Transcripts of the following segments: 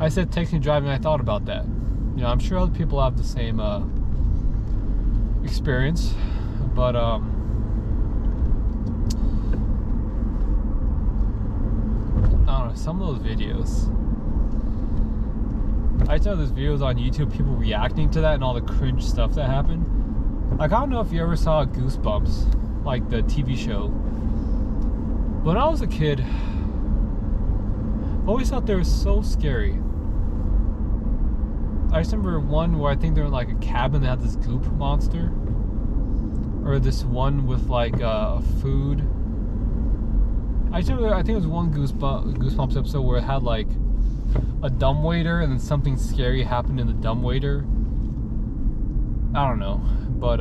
I said texting and driving, I thought about that. You know, I'm sure other people have the same experience, but I don't know, some of those videos, I saw those videos on YouTube, people reacting to that and all the cringe stuff that happened. Like, I don't know if you ever saw Goosebumps, like the TV show. When I was a kid, I always thought they were so scary. I just remember one where I think they're in like a cabin that had this goop monster, or this one with like food. I think it was one Goosebumps episode where it had like a dumbwaiter and then something scary happened in the dumbwaiter. I don't know, but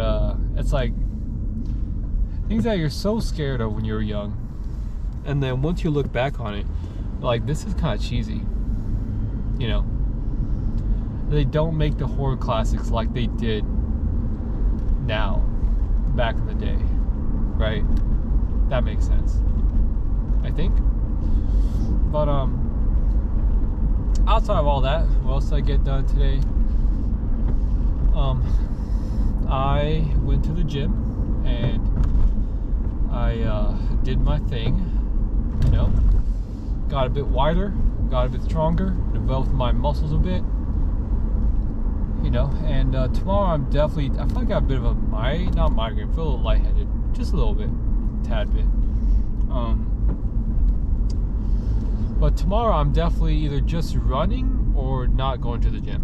it's like things that you're so scared of when you were young, and then once you look back on it, like, this is kind of cheesy, you know. They don't make the horror classics like they did now, back in the day, right? That makes sense, I think. But outside of all that, what else did I get done today? I went to the gym and I did my thing, you know. Got a bit wider, got a bit stronger, developed my muscles a bit, you know. And tomorrow I feel like I have a bit of a not migraine, I feel a little lightheaded, just a little bit, tad bit. But tomorrow I'm definitely either just running or not going to the gym,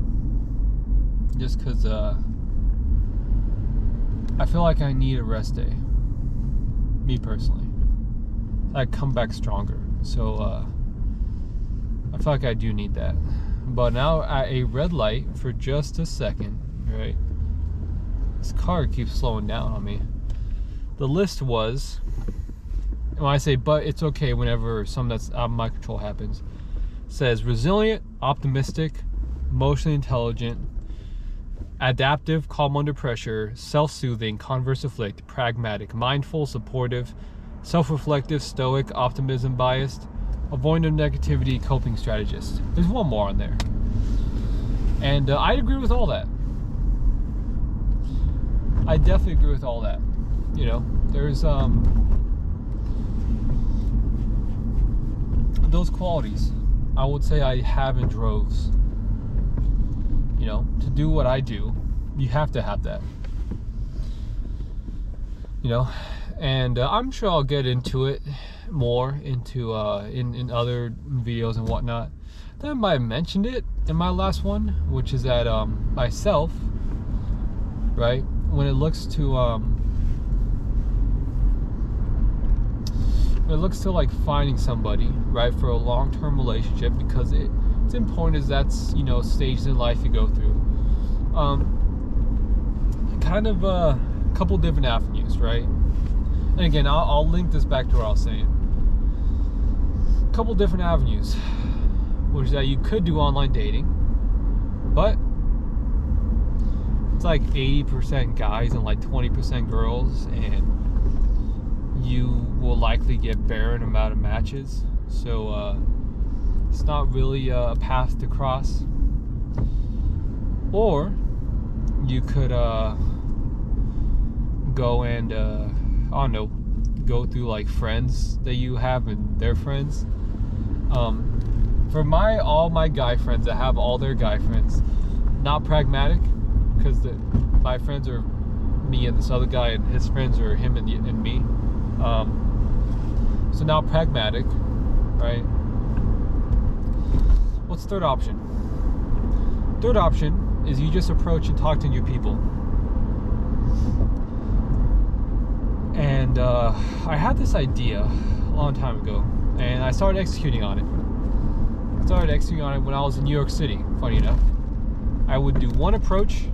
just because I feel like I need a rest day, me personally. I come back stronger, so I feel like I do need that. But now at a red light for just a second, right? This car keeps slowing down on me. The list was, when I say but it's okay whenever something that's out of my control happens, says resilient, optimistic, emotionally intelligent, adaptive, calm under pressure, self-soothing, converse afflict, pragmatic, mindful, supportive, self-reflective, stoic, optimism biased, avoidant negativity, coping strategist. There's one more on there, and I agree with all that. I definitely agree with all that. You know, there's those qualities I would say I have in droves. You know, to do what I do, you have to have that. You know, and I'm sure I'll get into it more into in other videos and whatnot. Then I might have mentioned it in my last one, which is that myself, right, when it looks to like finding somebody, right, for a long-term relationship, because it's important, as that's, you know, stages in life you go through. Kind of a couple different avenues, right? And again, I'll link this back to what I was saying. A couple different avenues, which is that you could do online dating, but it's like 80% guys and like 20% girls, and you will likely get barren amount of matches. So it's not really a path to cross. Or you could go and I don't know, go through like friends that you have and their friends. For all my guy friends that have all their guy friends, not pragmatic, because my friends are me and this other guy, and his friends are him and me. So now pragmatic, right? What's third option? Third option is you just approach and talk to new people. And I had this idea a long time ago, and I started executing on it. When I was in New York City, funny enough. I would do one approach,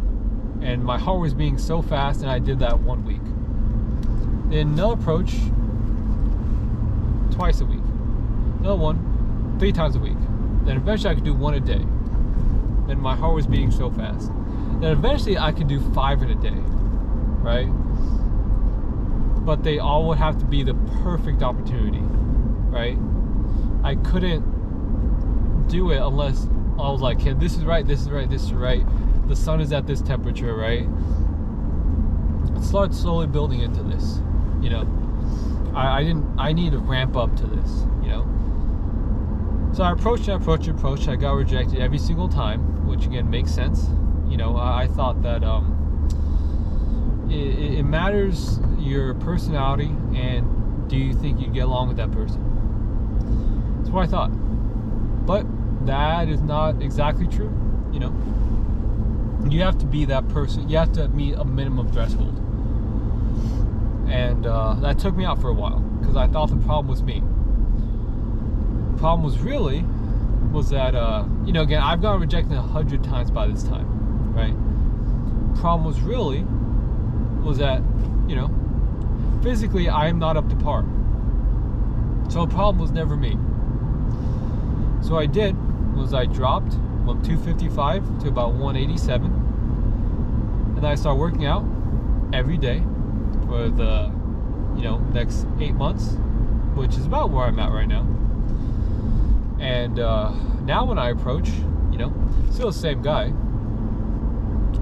and my heart was beating so fast, and I did that 1 week. Then another approach, twice a week. Another one, 3 times a week. Then eventually I could do 1 a day. Then my heart was beating so fast. Then eventually I could do 5 in a day, right? But they all would have to be the perfect opportunity, right? I couldn't do it unless I was like, hey, this is right, this is right, this is right. The sun is at this temperature, right? It started slowly building into this, you know. I need to ramp up to this, you know. So I approached. I got rejected every single time, which again makes sense. You know, I thought that it matters your personality and do you think you get along with that person. That's what I thought. But that is not exactly true, you know. You have to be that person. You have to meet a minimum threshold. And that took me out for a while because I thought the problem was me. The problem was that, you know, again, I've gotten rejected 100 times by this time, right? The problem was that, you know, physically I am not up to par. So the problem was never me. So what I did was I dropped from 255 to about 187, and I started working out every day for the, you know, next 8 months, which is about where I'm at right now. And now when I approach, you know, still the same guy,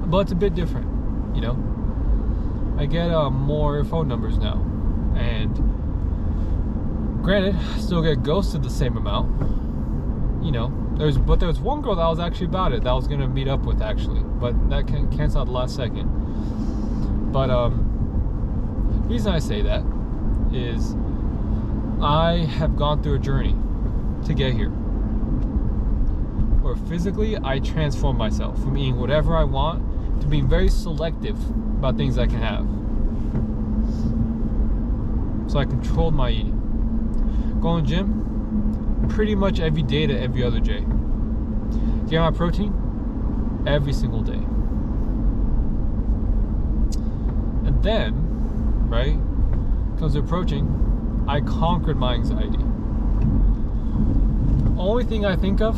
but it's a bit different, you know. I get more phone numbers now, and granted, still get ghosted the same amount, you know. There was one girl that was actually about it, that I was gonna meet up with actually, but that canceled at the last second. But the reason I say that is I have gone through a journey to get here, where physically I transformed myself from eating whatever I want to being very selective about things I can have. So I controlled my eating. Going to the gym pretty much every day to every other day. Get my protein every single day. And then, right, comes approaching, I conquered my anxiety. Only thing I think of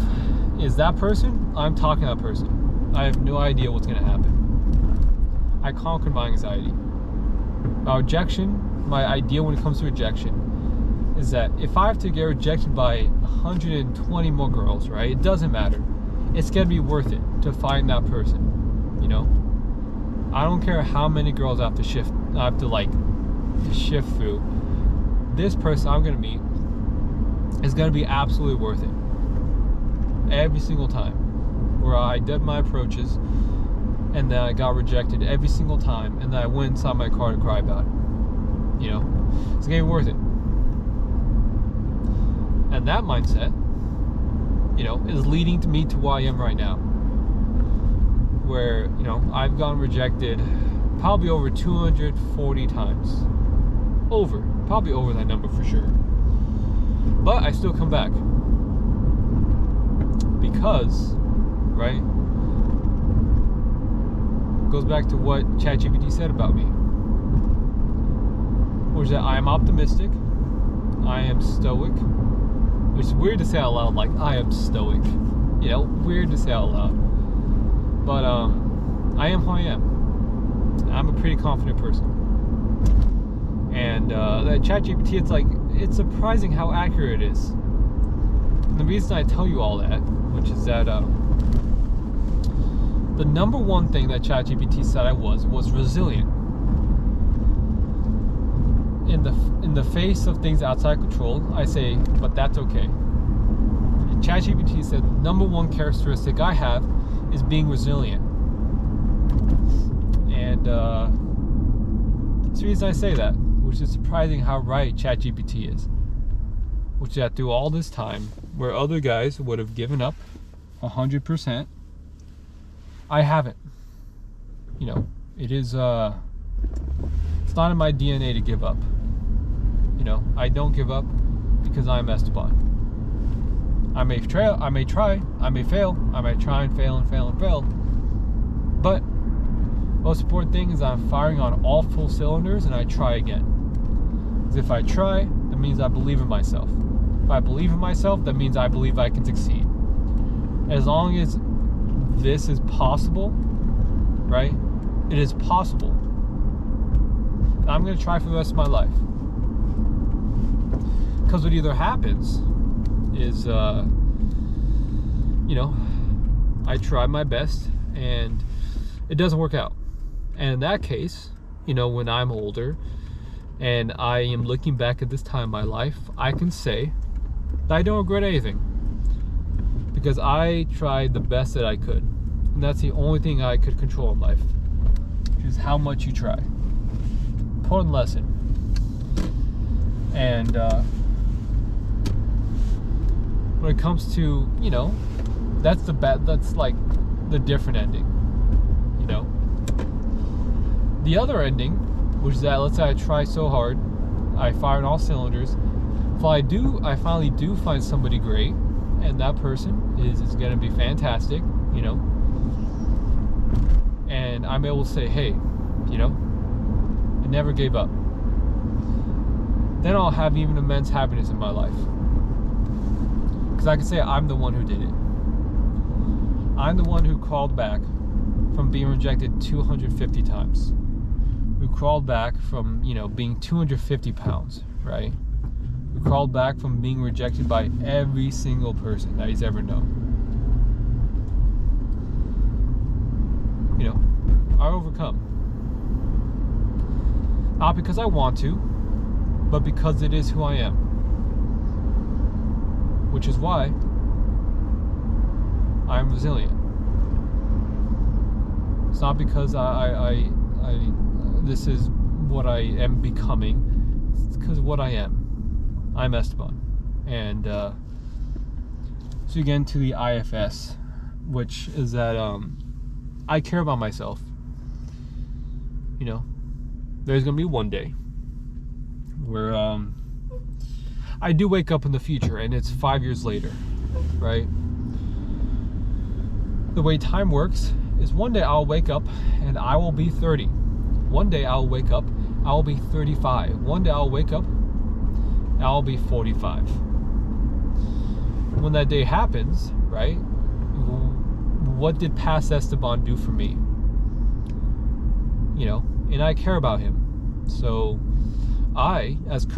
is that person, I'm talking to that person. I have no idea what's going to happen. I conquered my anxiety. My rejection, my idea when it comes to rejection, is that if I have to get rejected by 120 more girls, right, it doesn't matter. It's going to be worth it to find that person, you know? I don't care how many girls I have to shift through. This person I'm going to meet is going to be absolutely worth it. Every single time. Where I did my approaches and then I got rejected every single time, and then I went inside my car to cry about it. You know? It's going to be worth it. And that mindset, you know, is leading to me to where I am right now. Where, you know, I've gotten rejected probably over 240 times. Probably over that number for sure. But I still come back. Because, right, goes back to what ChatGPT said about me. Which is that I am optimistic, I am stoic, which is weird to say out loud, like, I am stoic. You know, weird to say out loud. But, I am who I am. I'm a pretty confident person. And, that ChatGPT, it's surprising how accurate it is. And the reason I tell you all that, which is that, the number one thing that ChatGPT said I was resilient. In the face of things outside control, I say, but that's okay. ChatGPT said the number one characteristic I have is being resilient. And that's the reason I say that, which is surprising how right ChatGPT is. Which is that through all this time, where other guys would have given up 100%, I haven't. You know, it is, it's not in my DNA to give up. You know, I don't give up because I'm Esteban. I may try, I may fail, I may try and fail and fail and fail. But most important thing is I'm firing on all full cylinders and I try again. Because if I try, that means I believe in myself. If I believe in myself, that means I believe I can succeed. As long as this is possible, right? It is possible. I'm going to try for the rest of my life. Because what either happens is, you know, I try my best and it doesn't work out. And in that case, when I'm older and I am looking back at this time in my life, I can say that I don't regret anything, because I tried the best that I could. And that's the only thing I could control in life, which is how much you try. Important lesson. And when it comes to, that's like the different ending. The other ending, which is that, let's say I try so hard, I fire on all cylinders. If I finally do find somebody great, and that person is going to be fantastic, and I'm able to say, hey, I never gave up. Then I'll have even immense happiness in my life. Because I can say I'm the one who did it. I'm the one who crawled back from being rejected 250 times. Who crawled back from, being 250 pounds, right? Who crawled back from being rejected by every single person that he's ever known. I overcome. Not because I want to, but because it is who I am. Which is why I'm resilient. It's not because this is what I am becoming. It's because of what I am. I'm Esteban. And so you get into the IFS, which is that I care about myself. There's going to be one day where I do wake up in the future and it's 5 years later, right? The way time works is one day I'll wake up and I will be 30. One day I'll wake up, I'll be 35. One day I'll wake up, I'll be 45. When that day happens, right? What did past Esteban do for me? And I care about him. So I, as